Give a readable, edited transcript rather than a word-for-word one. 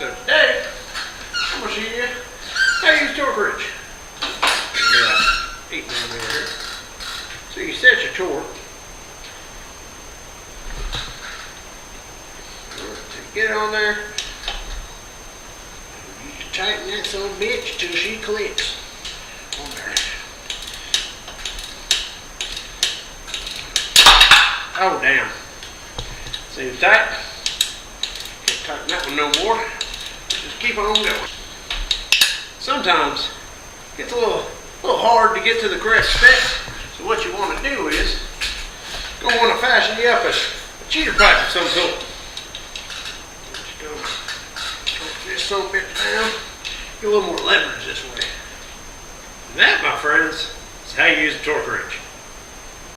So today, I'm going to show you how to use torque wrench. 8mm here. So you set your torque. Get it on there. You tighten that son of a bitch till she clicks on there. Oh damn. Seems tight. Can't tighten that one no more. Just keep on going. Sometimes it gets a little hard to get to the correct spec. So what you want to do is going to want to fashion you up a cheater pipe of some sort. Just go torque this son of a bit down. Get a little more leverage this way. And that, my friends, is how you use a torque wrench.